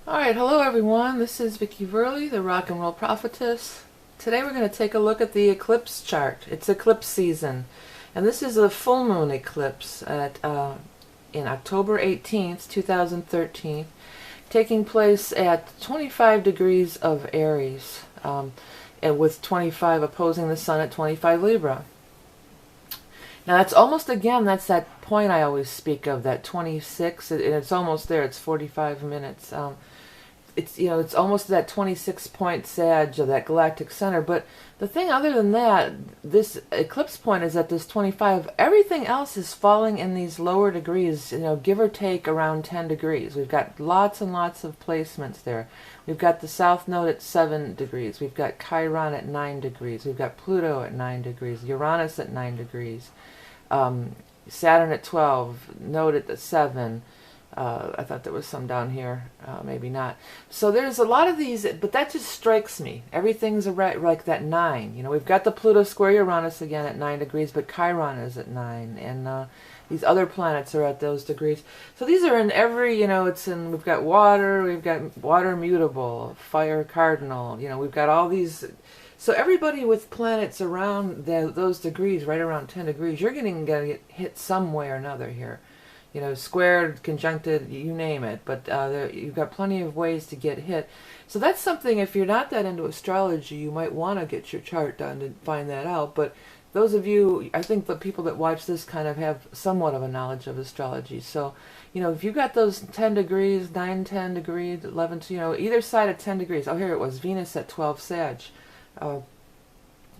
Alright, hello everyone. This is Vicki Verley, the Rock and Roll Prophetess. Today we're going to take a look at the eclipse chart. It's eclipse season, and this is a full moon eclipse in October 18th, 2013, taking place at 25 degrees of Aries, and with 25 opposing the Sun at 25 Libra. Now that's almost, again, that's that point I always speak of, that 26, and it's almost there. It's 45 minutes. It's almost that 26 point Sag of that galactic center. But the thing other than that, this eclipse point is at this 25. Everything else is falling in these lower degrees, give or take around 10 degrees. We've got lots and lots of placements there. We've got the South Node at 7 degrees. We've got Chiron at 9 degrees. We've got Pluto at 9 degrees. Uranus at 9 degrees. Saturn at 12. Node at the 7. I thought there was some down here, maybe not. So there's a lot of these, but that just strikes me. Everything's like that 9. We've got the Pluto square Uranus again at 9 degrees, but Chiron is at 9, and these other planets are at those degrees. So these are in every, we've got water mutable, fire cardinal, we've got all these. So everybody with planets around those degrees, right around 10 degrees, you're going to get hit some way or another here. Squared, conjuncted, you name it. But you've got plenty of ways to get hit. So that's something, if you're not that into astrology, you might want to get your chart done to find that out. But those of you, I think the people that watch this kind of have somewhat of a knowledge of astrology. So, if you got those 10 degrees, 9, 10 degrees, 11, either side of 10 degrees. Oh, here it was, Venus at 12 Sag.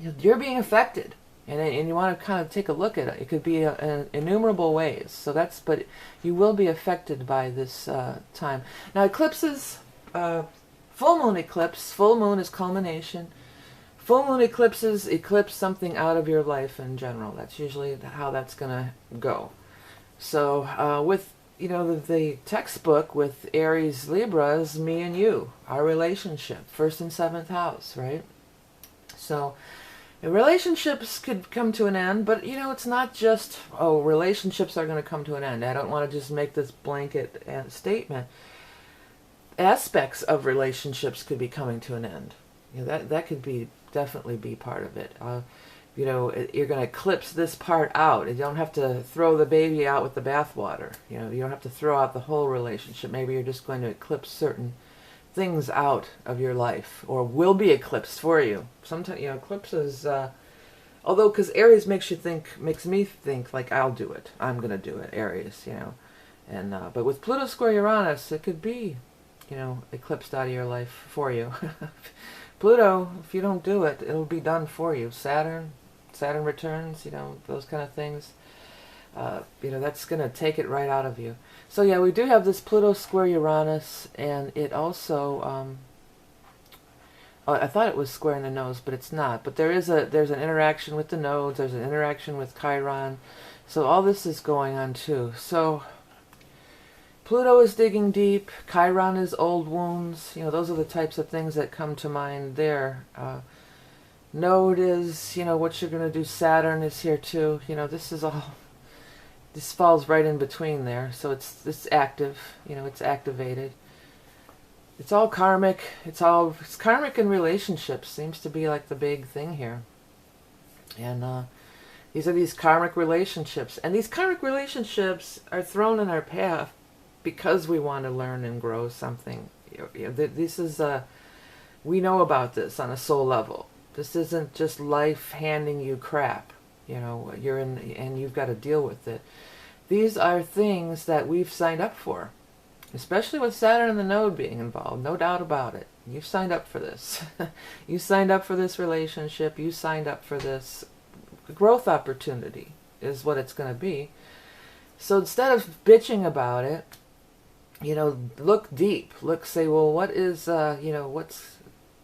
You're being affected. And you want to kind of take a look at it. It could be innumerable ways. But you will be affected by this time. Now, eclipses, full moon eclipse, full moon is culmination. Full moon eclipses eclipse something out of your life in general. That's usually how that's going to go. So with, the textbook with Aries Libra is me and you, our relationship, 1st and 7th house, right? So relationships could come to an end, but it's not just, relationships are going to come to an end. I don't want to just make this blanket statement. Aspects of relationships could be coming to an end. That could definitely be part of it. You're going to eclipse this part out. You don't have to throw the baby out with the bathwater. You don't have to throw out the whole relationship. Maybe you're just going to eclipse certain things out of your life, or will be eclipsed for you. Sometimes, eclipses, although, because Aries makes me think like, I'll do it. I'm going to do it, Aries, And, but with Pluto square Uranus, it could be, eclipsed out of your life for you. Pluto, if you don't do it, it'll be done for you. Saturn returns, those kind of things. That's going to take it right out of you. So yeah, we do have this Pluto square Uranus, and it also, I thought it was square in the nose, but it's not. But there's an interaction with the nodes, there's an interaction with Chiron. So all this is going on too. So Pluto is digging deep, Chiron is old wounds, those are the types of things that come to mind there. Node is, what you're going to do. Saturn is here too. This falls right in between there, so it's active, it's activated. It's all karmic. It's karmic in relationships. Seems to be like the big thing here. And these are these karmic relationships, and these karmic relationships are thrown in our path because we want to learn and grow something. This is we know about this on a soul level. This isn't just life handing you crap. You're in, and you've got to deal with it. These are things that we've signed up for, especially with Saturn and the node being involved. No doubt about it. You've signed up for this. You signed up for this relationship. You signed up for this growth opportunity is what it's going to be. So instead of bitching about it, look deep. Say, well, what is,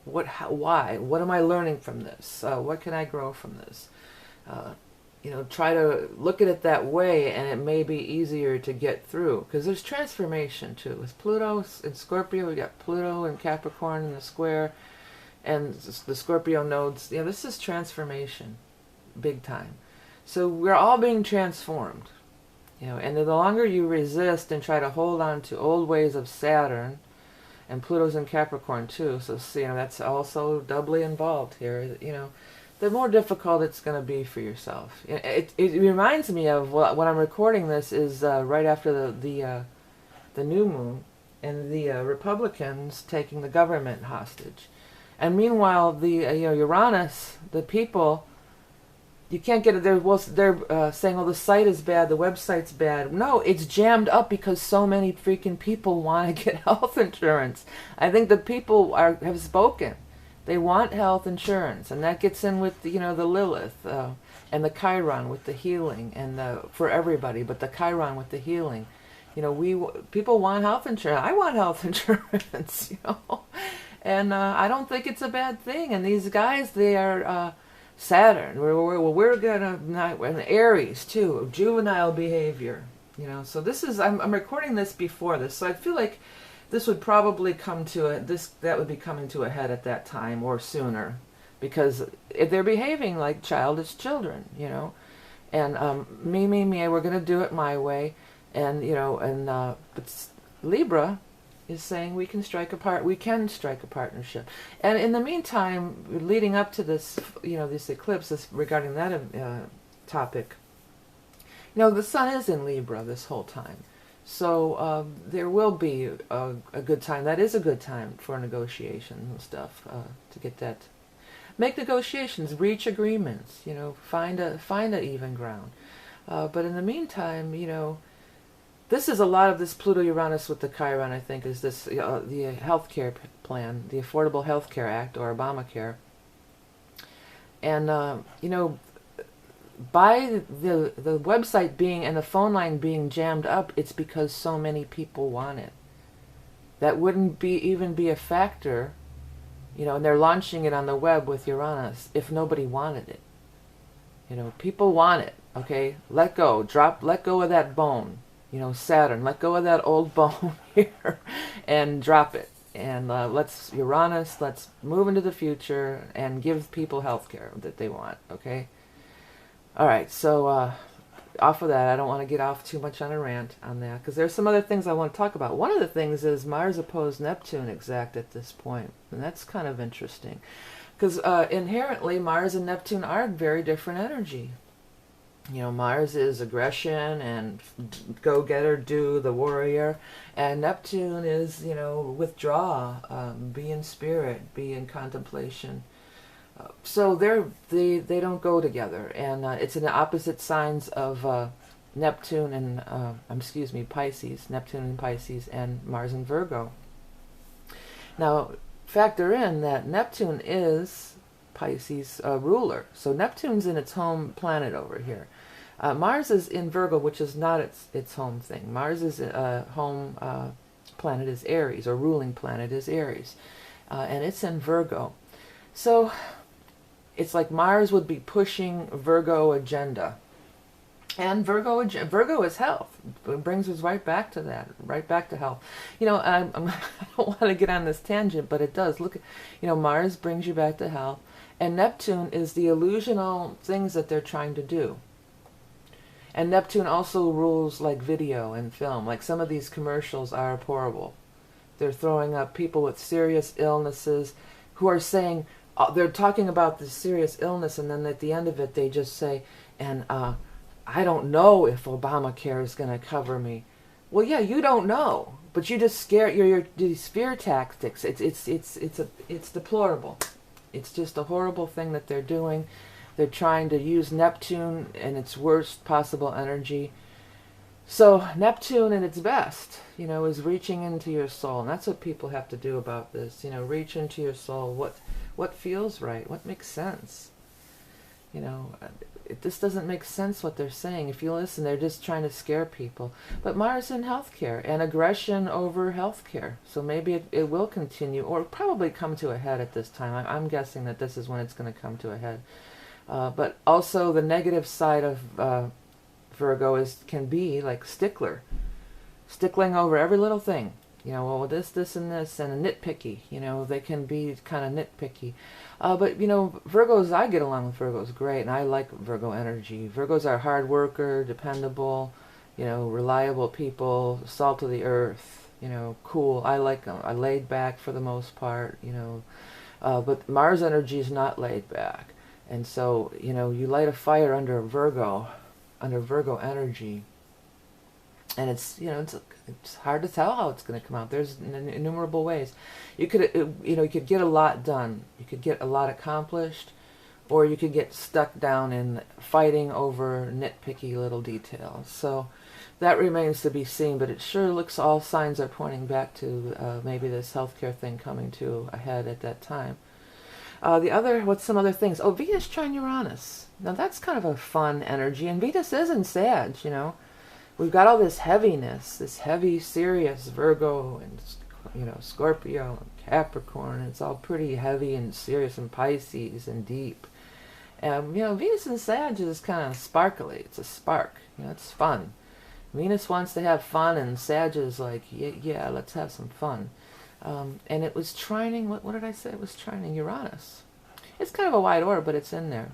why? What am I learning from this? What can I grow from this? Try to look at it that way, and it may be easier to get through, because there's transformation too. With Pluto in Scorpio, we got Pluto and Capricorn in the square, and the Scorpio nodes. This is transformation, big time. So we're all being transformed. And the longer you resist and try to hold on to old ways of Saturn And Pluto's in Capricorn too, so you know that's also doubly involved here. You know, the more difficult it's going to be for yourself. It reminds me of when I'm recording this is right after the new moon, and the Republicans taking the government hostage, and meanwhile the you know, Uranus, the people. You can't get it. They're saying, "Oh, the site is bad. The website's bad." No, it's jammed up because so many freaking people want to get health insurance. I think the people have spoken. They want health insurance, and that gets in with you know the Lilith and the Chiron with the healing, and for everybody, but the Chiron with the healing. You know, people want health insurance. I want health insurance. You know, and I don't think it's a bad thing. And these guys, they are. Saturn, we're gonna and Aries too, juvenile behavior, you know. So this is I'm recording this before this, so I feel like this would probably come to that would be coming to a head at that time or sooner, because if they're behaving like childish children, you know, and me, we're gonna do it my way, and you know, and but Libra is saying we can strike a partnership. And in the meantime, leading up to this, you know, this eclipse, regarding that topic, you know, the sun is in Libra this whole time. So there will be a good time. That is a good time for negotiations and stuff, to get that, make negotiations, reach agreements, you know, find a even ground. But in the meantime, you know, this is a lot of this Pluto-Uranus with the Chiron, I think, is this the healthcare plan, the Affordable Health Care Act, or Obamacare. And, you know, by the website being and the phone line being jammed up, it's because so many people want it. That wouldn't even be a factor, you know, and they're launching it on the web with Uranus, if nobody wanted it. You know, people want it, okay? Let go of that bone. You know, Saturn, let go of that old bone here and drop it. And let's move into the future and give people health care that they want, okay? All right, so off of that, I don't want to get off too much on a rant on that, because there's some other things I want to talk about. One of the things is Mars opposed Neptune exact at this point, and that's kind of interesting, because inherently Mars and Neptune are very different energy. You know, Mars is aggression and go-getter, the warrior, and Neptune is, you know, withdraw, be in spirit, be in contemplation. So they don't go together, and it's in the opposite signs of Neptune and Pisces, Neptune and Pisces, and Mars and Virgo. Now, factor in that Neptune is Pisces ruler. So Neptune's in its home planet over here. Mars is in Virgo, which is not its home thing. Mars is home planet is Aries, or ruling planet is Aries, and it's in Virgo. So it's like Mars would be pushing Virgo agenda. And Virgo is health. It brings us right back to that, right back to health. You know, I don't want to get on this tangent, but it does. Look, you know, Mars brings you back to health, and Neptune is the illusional things that they're trying to do. And Neptune also rules like video and film. Like some of these commercials are horrible. They're throwing up people with serious illnesses who are saying, they're talking about this serious illness, and then at the end of it they just say, and I don't know if Obamacare is going to cover me. Well, yeah, you don't know, but you just scare. You're these fear tactics. It's deplorable. It's just a horrible thing that they're doing. They're trying to use Neptune in its worst possible energy. So Neptune in its best, you know, is reaching into your soul, and that's what people have to do about this. You know, reach into your soul. What feels right? What makes sense? You know, this doesn't make sense what they're saying. If you listen, they're just trying to scare people. But Mars in healthcare, and aggression over healthcare. So maybe it will continue, or probably come to a head at this time. I'm guessing that this is when it's going to come to a head. But also the negative side of Virgo can be like stickling over every little thing. You know, well, this, and this, and nitpicky. You know, they can be kind of nitpicky. But, you know, Virgos, I get along with Virgos great, and I like Virgo energy. Virgos are hard worker, dependable, you know, reliable people, salt of the earth, you know, cool. I like them. I laid back for the most part, you know. But Mars energy is not laid back. And so, you know, you light a fire under Virgo energy, and it's, you know, it's hard to tell how it's going to come out. There's innumerable ways. You could, you know, you could get a lot done. You could get a lot accomplished, or you could get stuck down in fighting over nitpicky little details. So that remains to be seen, but it sure looks all signs are pointing back to maybe this healthcare thing coming to a head at that time. What's some other things? Oh, Venus trine Uranus. Now that's kind of a fun energy, and Venus is in Sag, you know. We've got all this heaviness, this heavy, serious Virgo and, you know, Scorpio and Capricorn. It's all pretty heavy and serious, and Pisces and deep. You know, Venus in Sag is kind of sparkly. It's a spark. You know, it's fun. Venus wants to have fun, and Sag is like, yeah, let's have some fun. And it was trining, what did I say? It was trining Uranus. It's kind of a wide orb, but it's in there.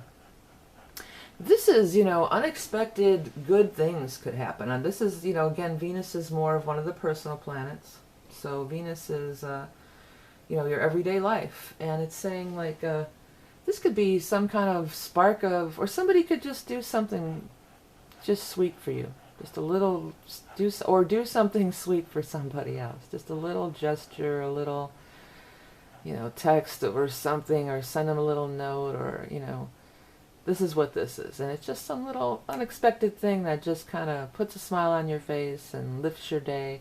This is, you know, unexpected good things could happen. And this is, you know, again, Venus is more of one of the personal planets. So Venus is, you know, your everyday life. And it's saying, like, this could be some kind of spark of, or somebody could just do something just sweet for you. Just a little, do something sweet for somebody else. Just a little gesture, a little, you know, text or something, or send them a little note, or, you know, this is what this is. And it's just some little unexpected thing that just kind of puts a smile on your face and lifts your day.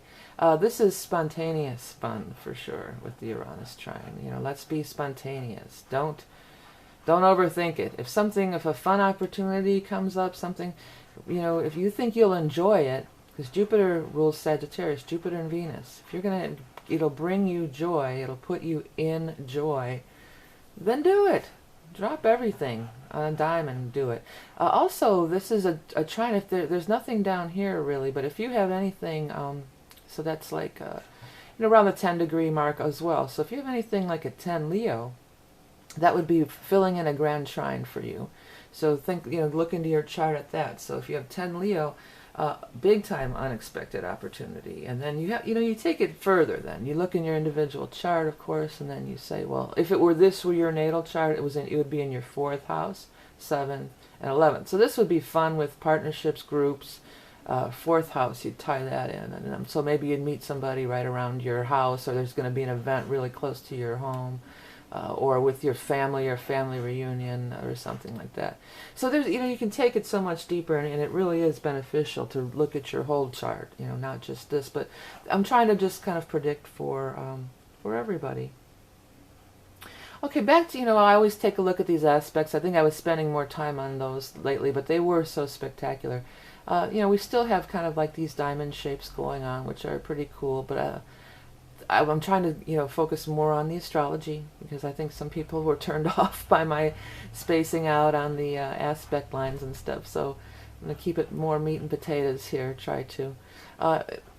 This is spontaneous fun for sure with the Uranus trine. You know, let's be spontaneous. Don't overthink it. If a fun opportunity comes up, something, you know, if you think you'll enjoy it, because Jupiter rules Sagittarius, Jupiter and Venus. If you're gonna, it'll bring you joy, it'll put you in joy, then do it. Drop everything on a dime and do it. Also, this is a trine. If there's nothing down here really, but if you have anything, so that's like, you know, around the 10 degree mark as well. So if you have anything like a 10 Leo, that would be filling in a grand trine for you. So think, you know, look into your chart at that. So if you have 10 Leo, big time unexpected opportunity. And then you have, you know, you take it further then. You look in your individual chart, of course, and then you say, well, if it were this were your natal chart, it would be in your 4th house, 7th, and 11th. So this would be fun with partnerships, groups. 4th house, you'd tie that in. And so maybe you'd meet somebody right around your house, or there's going to be an event really close to your home. Or with your family, or family reunion, or something like that. So there's, you know, you can take it so much deeper, and it really is beneficial to look at your whole chart, you know, not just this. But I'm trying to just kind of predict for everybody. Okay, back to, you know, I always take a look at these aspects. I think I was spending more time on those lately, but they were so spectacular. You know, we still have kind of like these diamond shapes going on, which are pretty cool, but I'm trying to, you know, focus more on the astrology, because I think some people were turned off by my spacing out on the aspect lines and stuff. So I'm going to keep it more meat and potatoes here, try to.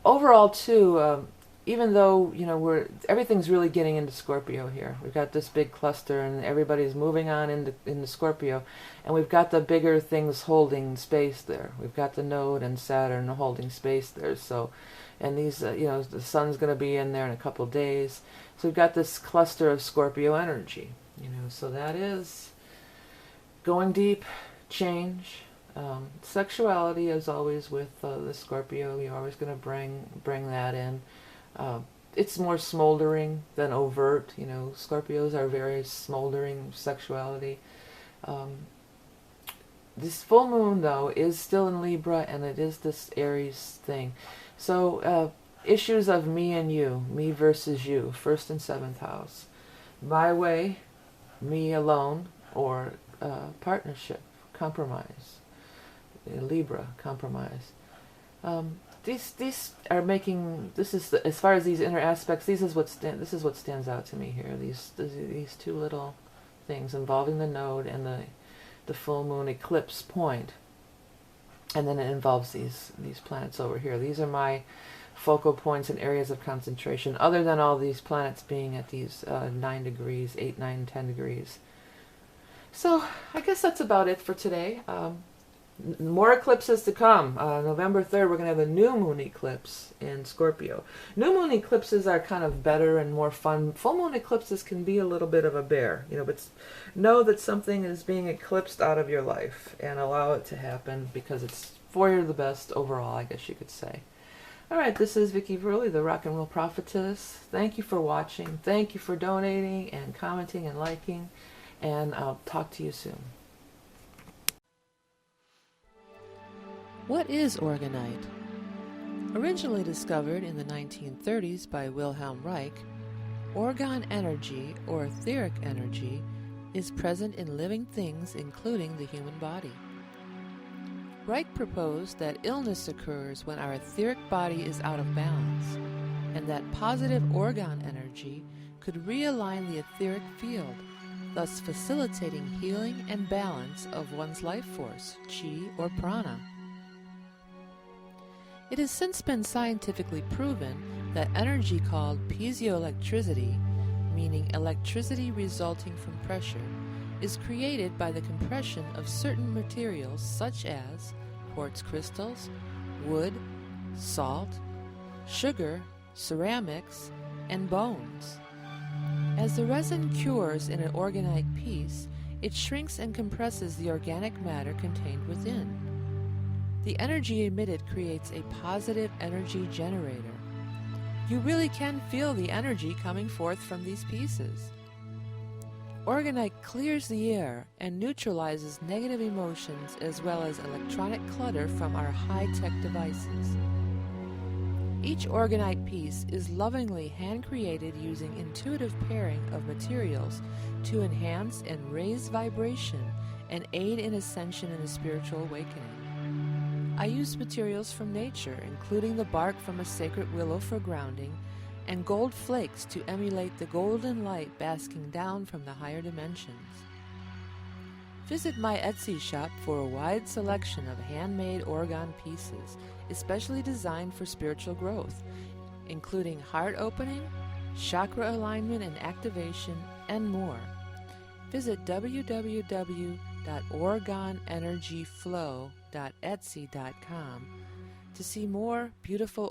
Overall, too, even though, you know, everything's really getting into Scorpio here. We've got this big cluster, and everybody's moving on into Scorpio, and we've got the bigger things holding space there. We've got the node and Saturn holding space there. So, and these, you know, the sun's going to be in there in a couple days. So we've got this cluster of Scorpio energy, you know. So that is going deep, change. Sexuality, as always with the Scorpio, you're always going to bring that in. It's more smoldering than overt. You know, Scorpios are very smoldering sexuality. This full moon, though, is still in Libra, and it is this Aries thing. So issues of me and you, me versus you, 1st and 7th house. My way, me alone, or partnership, compromise. Libra, compromise. These are making, this is the, as far as these inner aspects, this is what stands out to me here. These two little things involving the node and the full moon eclipse point, and then it involves these planets over here. These are my focal points and areas of concentration, other than all these planets being at these 9 degrees, 8, 9, 10 degrees. So I guess that's about it for today. More eclipses to come. November 3rd, we're going to have a new moon eclipse in Scorpio. New moon eclipses are kind of better and more fun. Full moon eclipses can be a little bit of a bear, but know that something is being eclipsed out of your life and allow it to happen because it's for your the best overall, I guess you could say. All right, this is Vicki Verley, the Rock and Roll Prophetess. Thank you for watching. Thank you for donating and commenting and liking, and I'll talk to you soon. What is Organite? Originally discovered in the 1930s by Wilhelm Reich, orgone energy, or etheric energy, is present in living things including the human body. Reich proposed that illness occurs when our etheric body is out of balance, and that positive orgone energy could realign the etheric field, thus facilitating healing and balance of one's life force, chi or prana. It has since been scientifically proven that energy called piezoelectricity, meaning electricity resulting from pressure, is created by the compression of certain materials such as quartz crystals, wood, salt, sugar, ceramics, and bones. As the resin cures in an organite piece, it shrinks and compresses the organic matter contained within. The energy emitted creates a positive energy generator. You really can feel the energy coming forth from these pieces. Organite clears the air and neutralizes negative emotions as well as electronic clutter from our high-tech devices. Each organite piece is lovingly hand-created using intuitive pairing of materials to enhance and raise vibration and aid in ascension and a spiritual awakening. I use materials from nature, including the bark from a sacred willow for grounding, and gold flakes to emulate the golden light basking down from the higher dimensions. Visit my Etsy shop for a wide selection of handmade orgone pieces, especially designed for spiritual growth, including heart opening, chakra alignment and activation, and more. Visit www.orgoneenergyflow.etsy.com to see more beautiful